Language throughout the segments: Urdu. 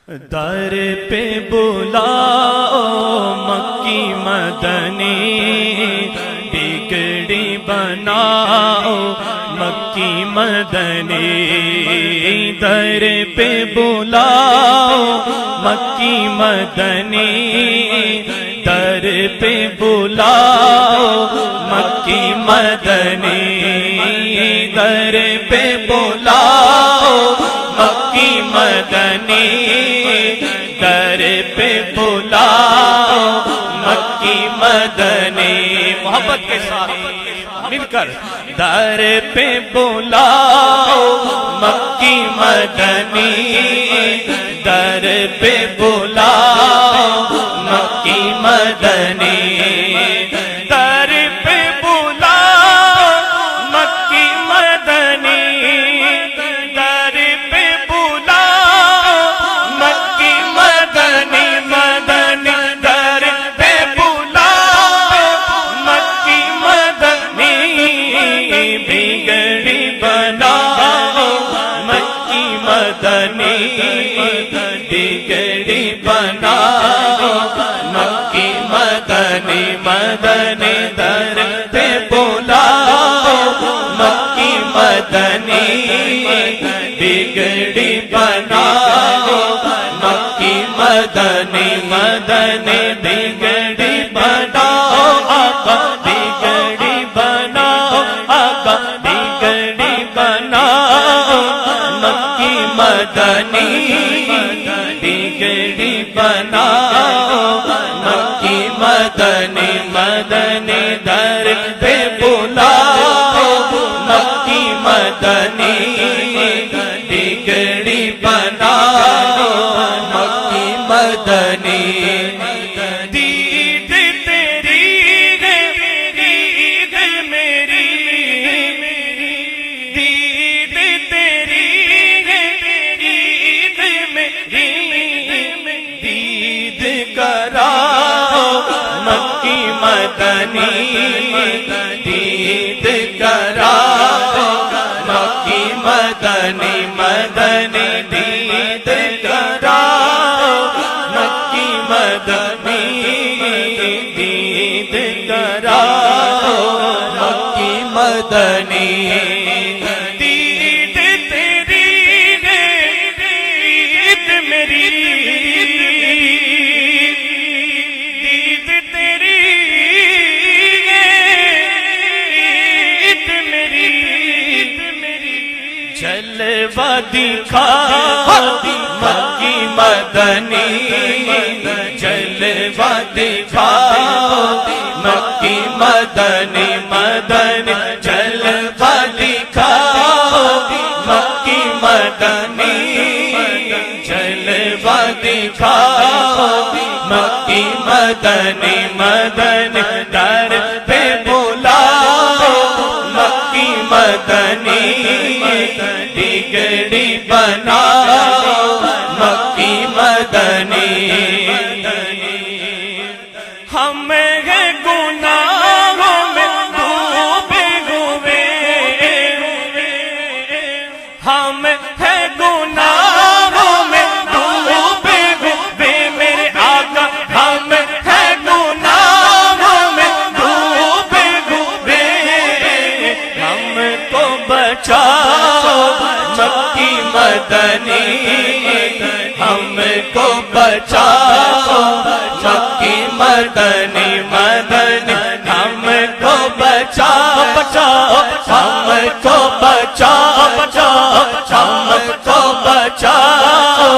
در پہ بلاؤ مکی مدنی، بگڑی بناؤ مکی مدنی، در پہ بلاؤ مکی مدنی، در پہ بلاؤ مکی مدنی، در پہ بلاؤ مکی مدنی، در پہ بلاؤ مکی مدنی، محبت کے ساتھ مل کر در پہ بلاؤ مکی مدنی، در پہ بلاؤ مکی مدنی، در پہ بلاؤ مکی مدنی، در پہ بلاؤ مکی مدنی، مدنی در پہ بلاؤ مکی مدنی، بگڑی بناؤ مکی مدنی، بگڑی بناؤ مکی مدنی، مدنی در پہ بلاؤ مکی مدنی، بگڑی بناؤ مکی مدنی، مدنی بگڑی بناؤ آقا، بگڑی بناؤ آقا، بگڑی بناؤ مکی مدنی، بگڑی بناؤ مکی مدنی، مدنی در پہ بلاؤ مکی مدنی، بگڑی بناؤ مکی مدنی، دید تیری ہے عید میری، دید تیری ہے عید میری، دید کراؤ مکی مدنی، دید کراؤ مکی مدنی، مدنی دید کراؤ مکی مدنی، دید کراؤ مکی مدنی، دید تیری ہے عید میری، دید تیری ہے عید میری، جلوہ دکھاؤ مکی مدنی، جلوہ دکھاؤ مکی مدنی، مدنی جلوہ دکھاؤ مکی مدنی، جلوہ دکھاؤ مکی مدنی، مدنی در پہ بلاؤ مکی مدنی، بگڑی بناؤ مکی مدنی، ہم ہیں گناہوں میں ڈوبے ہوئے، ہم ہیں گناہوں میں ڈوبے ہوئے میرے آقا، ہم ہیں گناہوں میں ڈوبے ہوئے، ہم کو بچاؤ مکی مدنی، ہم کو بچاؤ مکی مدنی، مدنی ہم کو بچاؤ، بچاؤ ہم کو بچاؤ، بچاؤ ہم کو بچاؤ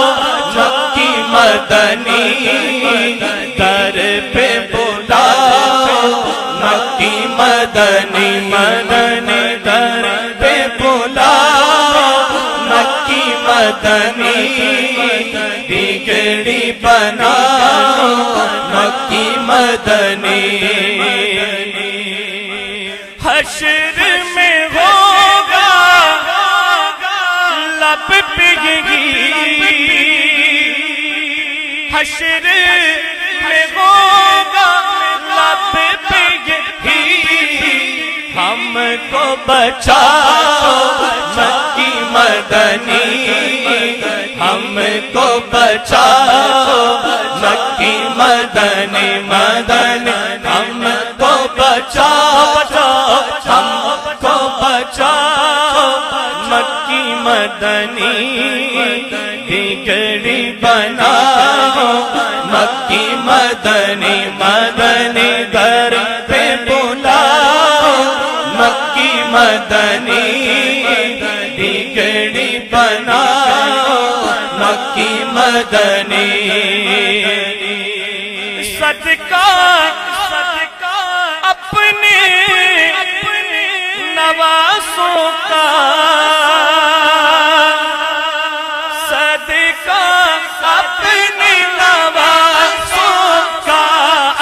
مکی مدنی، در پہ بلاؤ مکی مدنی، مدنی در پہ بلاؤ مکی مدنی، بگڑی بناؤ مکی مدنی، حشر میں ہوگا لب پہ یہی، حشر میں ہوگا لب پہ یہی، ہم کو بچاؤ مکی مدنی ہم کو بچاؤ مکی مدنی مدنی ہم کو بچاؤ ہم کو بچاؤ مکی مدنی بگڑی بناؤ مکی مدنی مدنی گھر پہ بلاؤ مکی مدنی بگڑی بناؤ مکی مدنی صدقہ اپنے نواسوں کا صدقہ اپنے نواسوں کا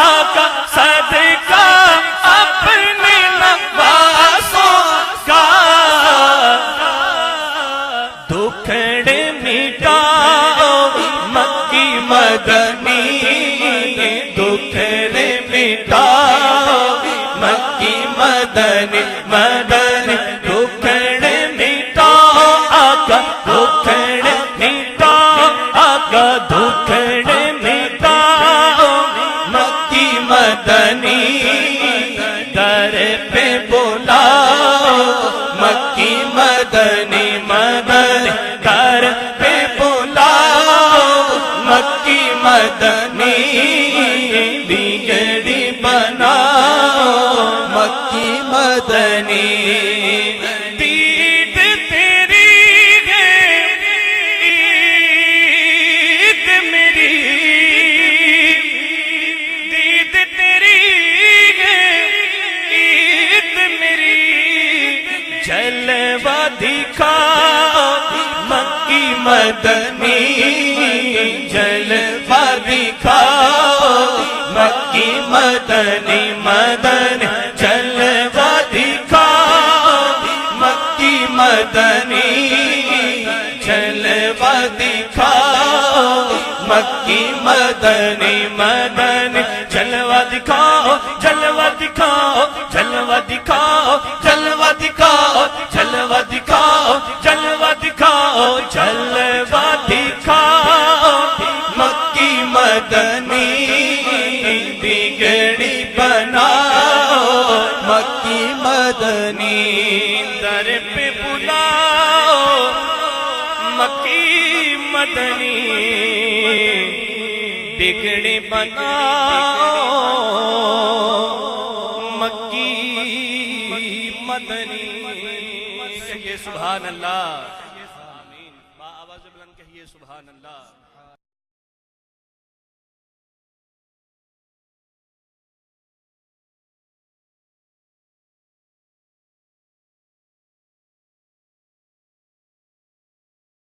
آقا صدقہ اپنے نواسوں کا دکھڑے مٹاؤ مکی مدنی دکھڑے مٹاؤ مکی مدنی مدنی دکھڑے مٹاؤ آقا دکھڑے مٹاؤ آقا دکھڑے مٹاؤ مکی مدنی در پہ بلاؤ مکی مدنی مدنی در پہ بلاؤ مکی مدنی بگڑی بناؤ مکی مدنی دید تیری ہے عید میری دید تیری ہے عید میری جلوہ دکھاؤ مکی مدنی جلوہ دکھاؤ مکی مدنی مدنی جلوہ دکھاؤ مکی مدنی جلوہ دکھاؤ مکی مدنی مدنی جلوہ دکھاؤ جلوہ دکھاؤ جلوہ دکھاؤ جلوہ دکھاؤ جلوہ دکھاؤ جلوہ دکھاؤ جلوہ دکھاؤ مکی مدنی بگڑی بناؤ مکی مدنی در پہ بلاؤ مکی مدنی بگڑی بناؤ مکی مدنی کہیے سبحان اللہ آواز بلند کہیے سبحان اللہ